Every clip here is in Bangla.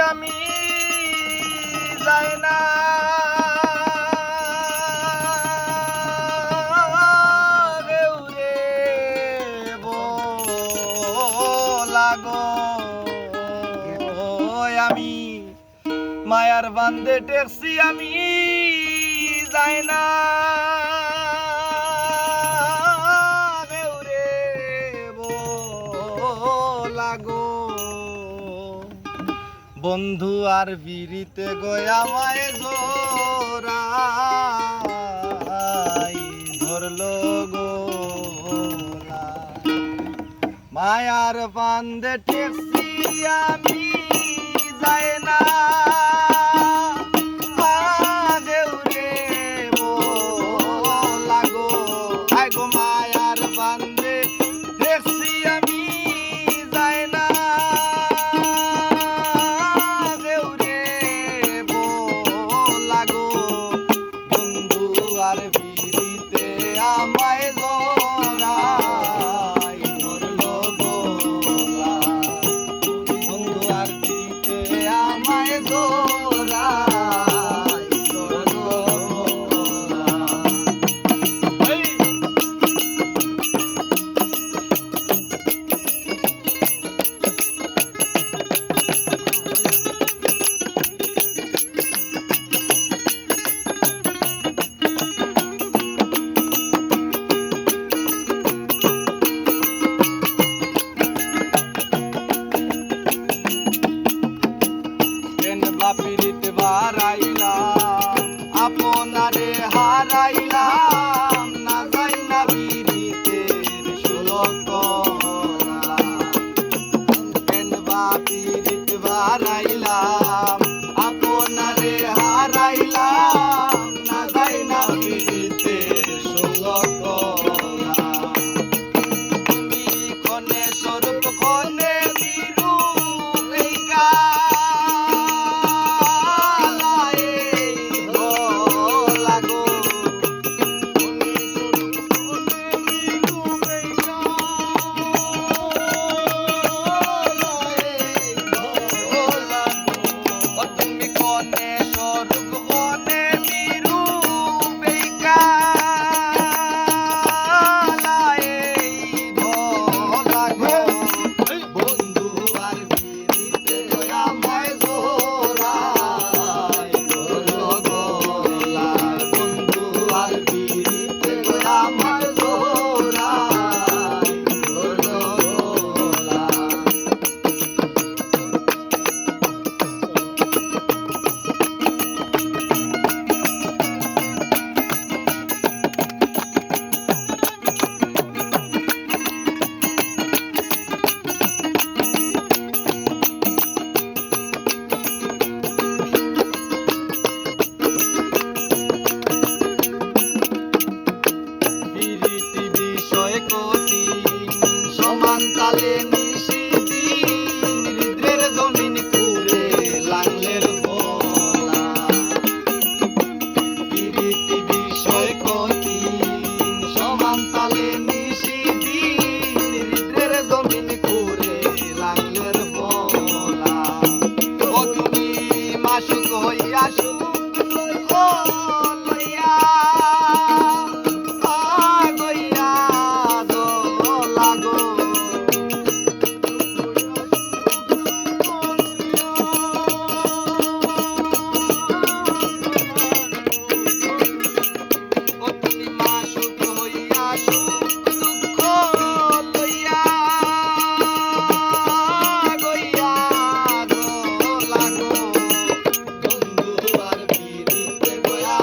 আমি যাই না লাগো আমি মায়ার বান্ধে টেকছি আমি যাই না লাগো বন্ধু আর বিরিতে গয়া মায়ে জোরাই ধরলো গো মায়ার বান্ধে টেকছি আমি যাই না লাগো আগো মায়ার বান্ধে টেকছি আমি যাই না লাগো বন্ধু আর বিরিতে আমায় জোরাই ধরলো গোলা বন্ধু আর বিরিতে আমায় জোরাই ধরলো গোলা বাপিরিতে বারাইলাম আপনারে হারাইলাম না যাই না বিরিতে সুলতলা কেন বাপিরিতে বারাইলাম আপনারে হারাইলাম না যাই না বিরিতে সুলতলা তুমি ক্ষণে স্বরূপ ক্ষণে বিরু রেখা তালে নিশিদিন হৃদের জমিন খুঁড়ে লাগলের ভোলা প্রীতি বিষয় কঠিন সমান তালে নিশিদিন হৃদের জমিন খুঁড়ে লাগলের ভোলা ও তুমি মাসুক হইয়া সুখ লইয়া লাগো বন্ধু আর বিরিতে গয়া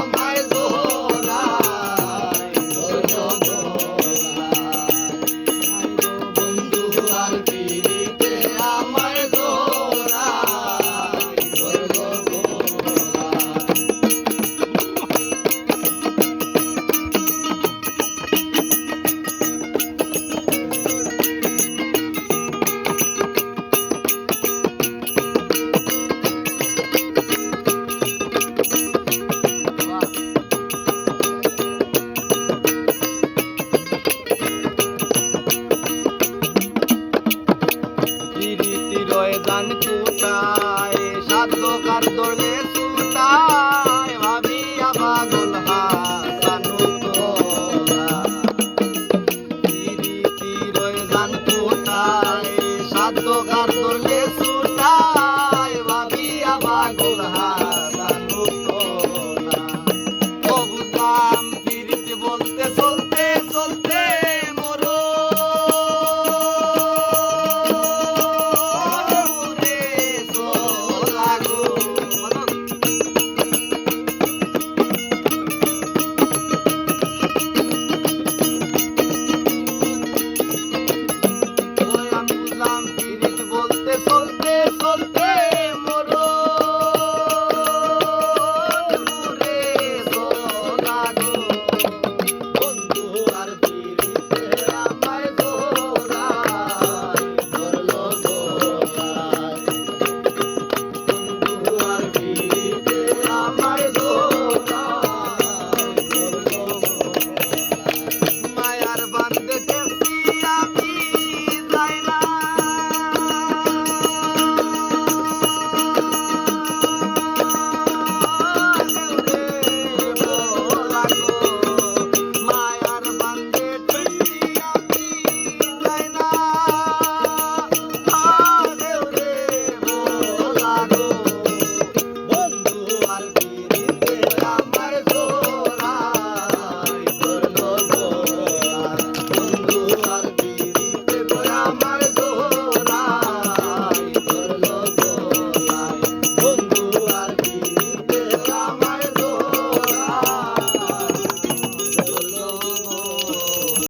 কাঁদো কাঁদো রে সুতা